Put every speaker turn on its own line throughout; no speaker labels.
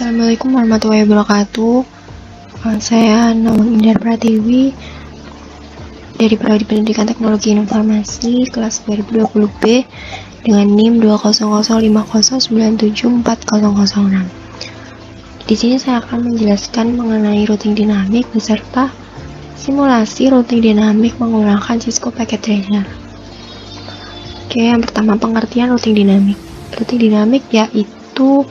Assalamualaikum warahmatullahi wabarakatuh. Saya Nawang Indar Pratiwi dari Prodi Pendidikan Teknologi Informasi kelas 2020B dengan NIM 20050974006. Di sini saya akan menjelaskan mengenai routing dinamik beserta simulasi routing dinamik menggunakan Cisco Packet Tracer. Oke, yang pertama pengertian routing dinamik. Routing dinamik yaitu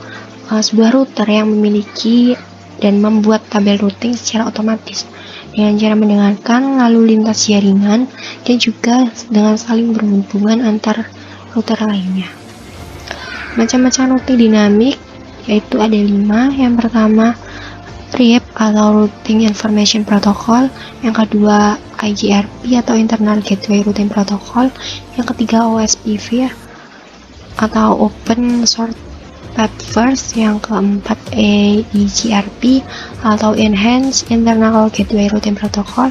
sebuah router yang memiliki dan membuat tabel routing secara otomatis dengan cara mendengarkan lalu lintas jaringan dan juga dengan saling berhubungan antar router lainnya. Macam-macam routing dinamik yaitu ada 5. Yang pertama RIP atau Routing Information Protocol, yang kedua IGRP atau Internal Gateway Routing Protocol, yang ketiga OSPF atau Open Short First, yang keempat EIGRP atau Enhanced Internal Gateway Routing Protocol,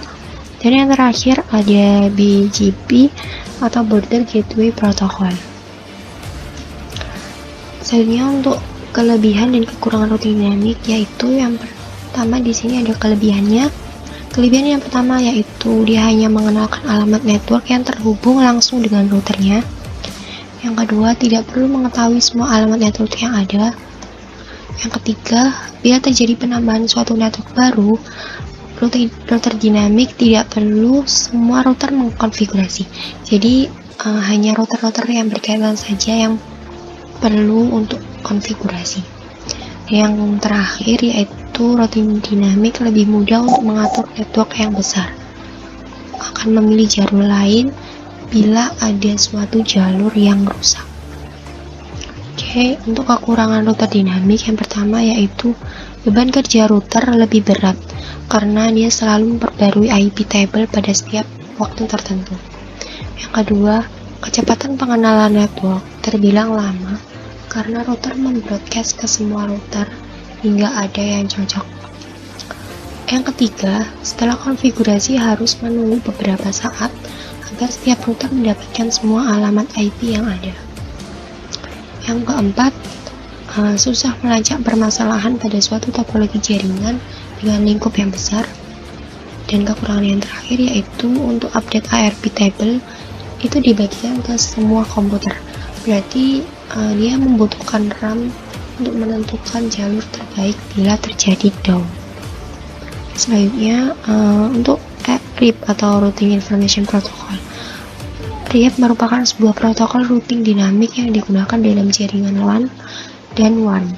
dan yang terakhir ada BGP atau Border Gateway Protocol. Selanjutnya untuk kelebihan dan kekurangan routing dinamik, yaitu yang pertama di sini ada kelebihannya. Kelebihan yang pertama yaitu dia hanya mengenalkan alamat network yang terhubung langsung dengan routernya. Yang kedua, tidak perlu mengetahui semua alamat network yang ada. Yang ketiga, bila terjadi penambahan suatu network baru, router dinamik tidak perlu semua router mengkonfigurasi. Jadi, hanya router-router yang berkaitan saja yang perlu untuk konfigurasi. Yang terakhir yaitu routing dinamik lebih mudah untuk mengatur network yang besar. Akan memilih jalur lain bila ada suatu jalur yang rusak. Oke, untuk kekurangan router dinamik yang pertama yaitu beban kerja router lebih berat karena dia selalu memperbarui IP table pada setiap waktu tertentu. Yang kedua, kecepatan pengenalan network terbilang lama karena router membroadcast ke semua router hingga ada yang cocok. Yang ketiga, setelah konfigurasi harus menunggu beberapa saat agar setiap router mendapatkan semua alamat IP yang ada. Yang keempat, susah melacak permasalahan pada suatu topologi jaringan dengan lingkup yang besar. Dan kekurangan yang terakhir yaitu untuk update ARP table itu dibagikan ke semua komputer. Berarti dia membutuhkan RAM untuk menentukan jalur terbaik bila terjadi down. Selanjutnya untuk RIP atau Routing Information Protocol. RIP merupakan sebuah protokol routing dinamik yang digunakan dalam jaringan LAN dan WAN.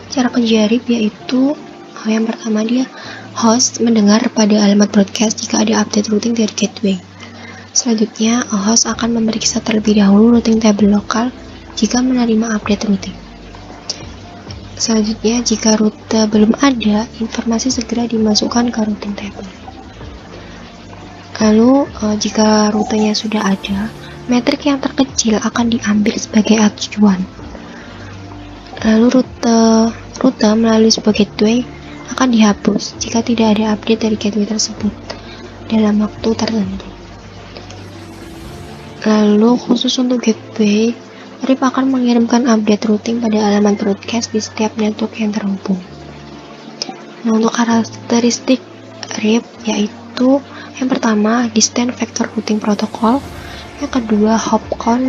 Cara kerja RIP yaitu yang pertama dia host mendengar pada alamat broadcast jika ada update routing dari gateway. Selanjutnya, host akan memeriksa terlebih dahulu routing table lokal jika menerima update routing. Selanjutnya, jika rute belum ada, informasi segera dimasukkan ke routing table. Lalu, jika rutenya sudah ada, metrik yang terkecil akan diambil sebagai acuan. Lalu, rute melalui sebuah gateway akan dihapus jika tidak ada update dari gateway tersebut dalam waktu tertentu. Lalu khusus untuk gateway, RIP akan mengirimkan update routing pada alamat broadcast di setiap network yang terhubung. Nah, untuk karakteristik RIP yaitu yang pertama Distant Vector Routing Protocol, yang kedua hop count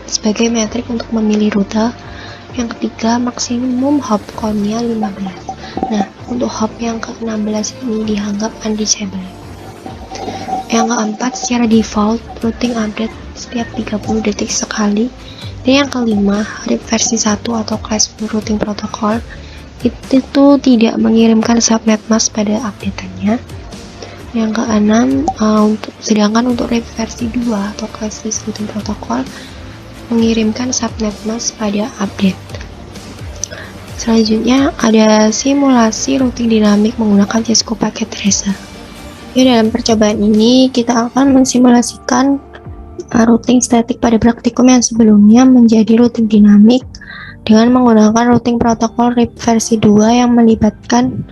sebagai metrik untuk memilih rute, yang ketiga maksimum hop count-nya 15. Nah, untuk hop yang ke-16 ini dianggap undisable. Yang keempat, secara default routing update setiap 30 detik sekali. Dan yang kelima, RIP versi 1 atau Class 1 Routing Protocol itu tidak mengirimkan subnet mask pada update-nya. Yang keenam, sedangkan untuk RIP versi 2 atau Class 2 Routing Protocol mengirimkan subnet mask pada update. Selanjutnya ada simulasi routing dinamik menggunakan Cisco Packet Tracer. Dalam percobaan ini kita akan mensimulasikan routing statik pada praktikum yang sebelumnya menjadi routing dinamik dengan menggunakan routing protokol RIP versi 2 yang melibatkan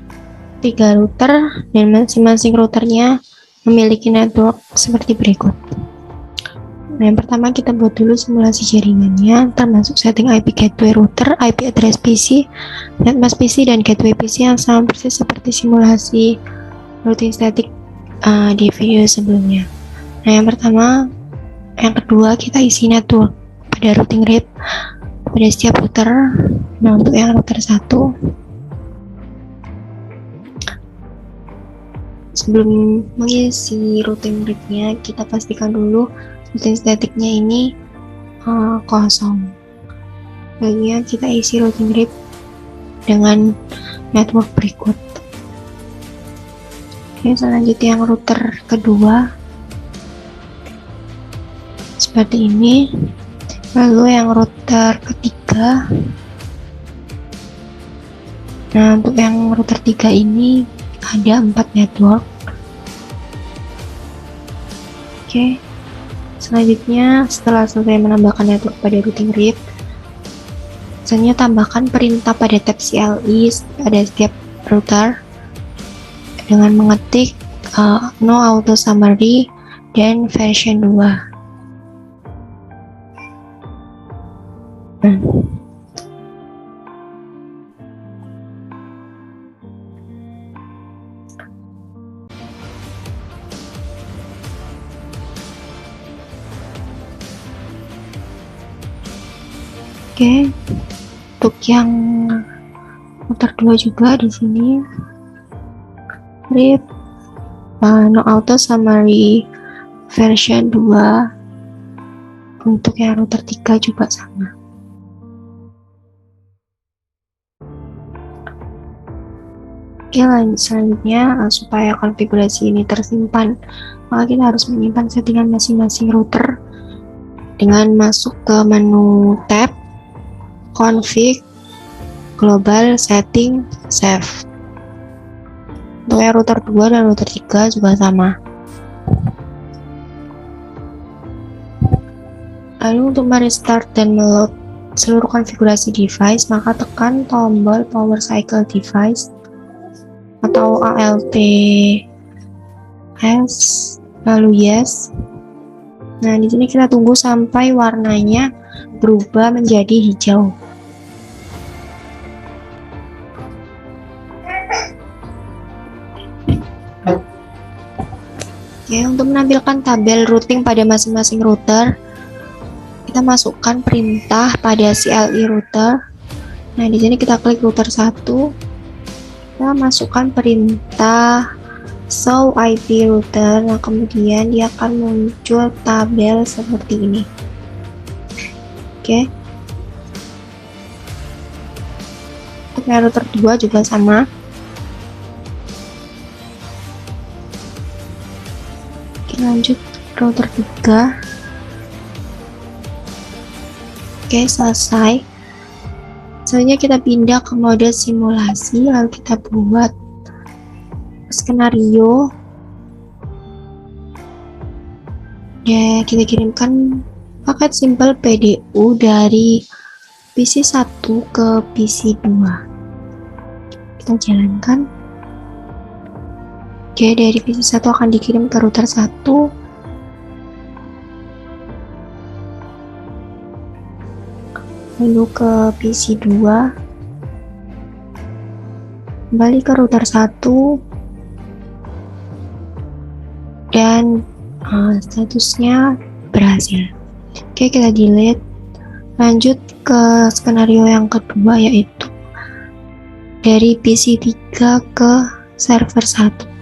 3 router dan masing-masing routernya memiliki network seperti berikut. Nah, yang pertama kita buat dulu simulasi jaringannya, termasuk setting IP gateway router, IP address PC, netmask PC, dan gateway PC yang sama persis seperti simulasi routing static di video sebelumnya. Nah, yang kedua kita isi network pada routing rate pada setiap router. Nah, untuk yang router 1, sebelum mengisi routing rate-nya, kita pastikan dulu routing static-nya ini kosong. Bagian kita isi routing rate dengan network berikut. Oke, selanjutnya yang router kedua seperti ini. Lalu yang router ketiga, nah untuk yang router 3 ini ada 4 network. Oke, selanjutnya setelah selesai menambahkan network pada routing rate, selanjutnya tambahkan perintah pada tab CLI pada setiap router dengan mengetik no auto summary dan version 2. Oke, untuk yang router 2 juga di sini read no auto summary version 2. Untuk yang router 3 juga sama. Oke, selanjutnya supaya konfigurasi ini tersimpan, maka kita harus menyimpan settingan masing-masing router dengan masuk ke menu tab config global setting save. Untuk yang router 2 dan router 3 juga sama. Lalu untuk merestart dan meload seluruh konfigurasi device, maka tekan tombol power cycle device atau ALT S, lalu yes. Nah, di sini kita tunggu sampai warnanya berubah menjadi hijau. Oke, untuk menampilkan tabel routing pada masing-masing router, kita masukkan perintah pada CLI router. Nah, di sini kita klik router 1. Kita masukkan perintah show IP router. Nah, kemudian dia akan muncul tabel seperti ini. Oke. Untuk router 2 juga sama. Oke, lanjut router 3. Oke, selesai. Selanjutnya kita pindah ke mode simulasi, lalu kita buat skenario dan kita kirimkan paket simple PDU dari PC 1 ke PC 2. Kita jalankan. Oke, dari PC 1 akan dikirim ke router 1. Lalu ke PC 2, kembali ke router 1, dan statusnya berhasil. Oke, kita delete. Lanjut ke skenario yang kedua, yaitu dari PC 3 ke server 1.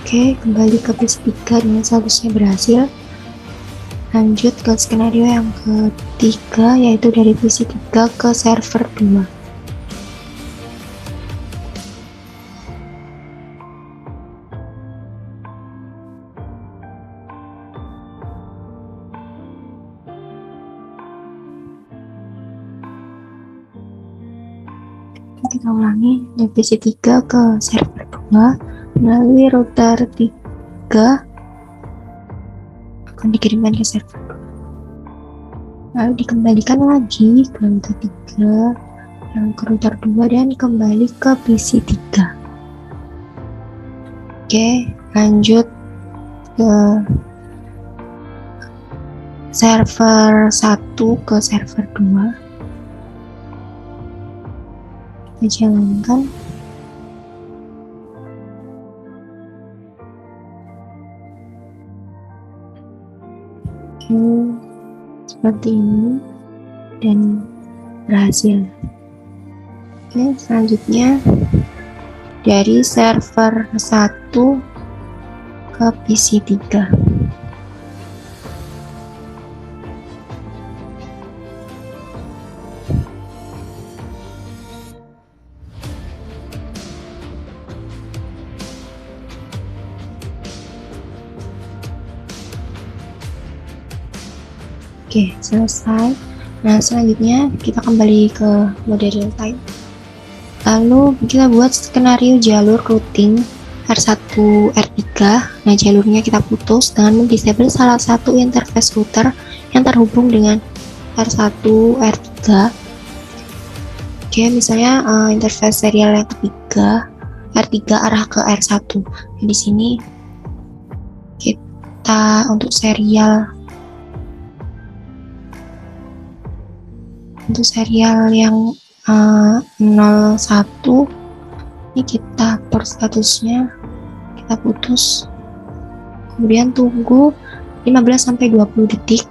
Oke, kembali ke PC 3 dengan statusnya berhasil. Lanjut ke skenario yang ketiga, yaitu dari PC 3 ke server 2. kita ulangi dari PC3 ke server 2 melalui router 3 akan dikirimkan ke server 2, lalu dikembalikan lagi ke router 3 lalu ke router 2 dan kembali ke PC3. Oke, lanjut ke server 1 ke server 2. Kita jalankan. Oke, seperti ini dan berhasil. Oke, selanjutnya dari server 1 ke PC3. Oke, selesai. Nah, selanjutnya kita kembali ke mode real time. Lalu kita buat skenario jalur routing R1 R3. Nah, jalurnya kita putus dengan mendisable salah satu interface router yang terhubung dengan R1 R3. Oke, misalnya interface serial yang ketiga R3 arah ke R1. Nah, di sini kita untuk serial yang 01 ini kita port statusnya kita putus, kemudian tunggu 15-20 detik,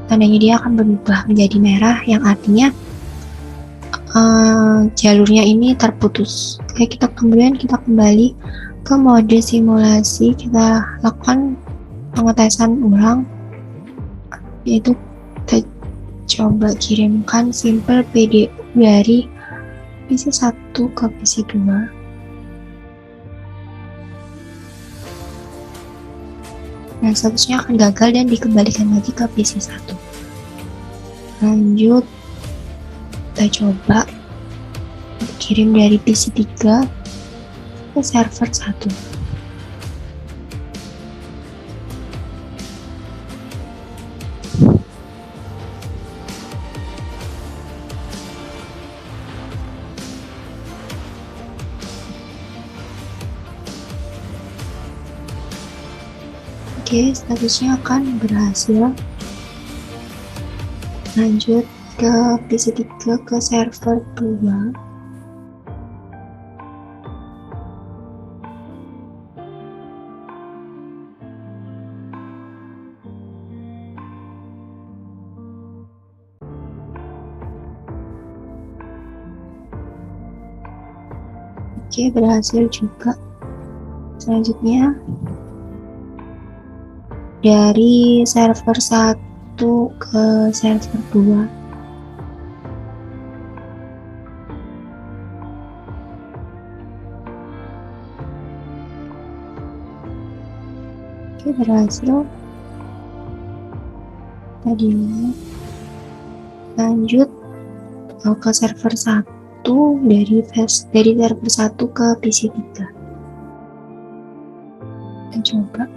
tandanya dia akan berubah menjadi merah yang artinya jalurnya ini terputus. Oke, kemudian kita kembali ke mode simulasi, kita lakukan pengetesan ulang, yaitu kita coba kirimkan simple PDU dari PC1 ke PC2. Nah, statusnya akan gagal dan dikembalikan lagi ke PC1. Lanjut, kita coba kirim dari PC3 ke server 1. Oke, statusnya akan berhasil. Lanjut ke PC3 ke server 2. Oke, berhasil juga. Selanjutnya dari server 1 ke server 2. Oke, berhasil. Tadi lanjut ke server 1 dari server 1 ke PC3. Kita coba.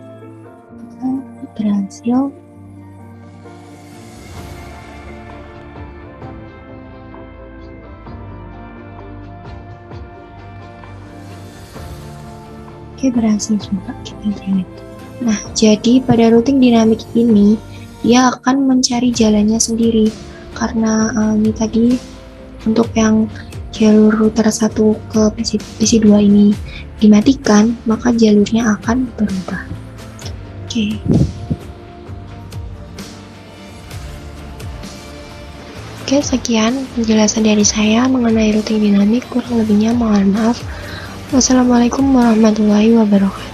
Berhasil. Oke, berhasil juga, kita lihat. Nah, jadi pada routing dinamik ini dia akan mencari jalannya sendiri, karena ini tadi untuk yang jalur router 1 ke PC2 ini dimatikan, maka jalurnya akan berubah. Oke. Oke, sekian penjelasan dari saya mengenai routing dinamik. Kurang lebihnya mohon maaf. Wassalamualaikum warahmatullahi wabarakatuh.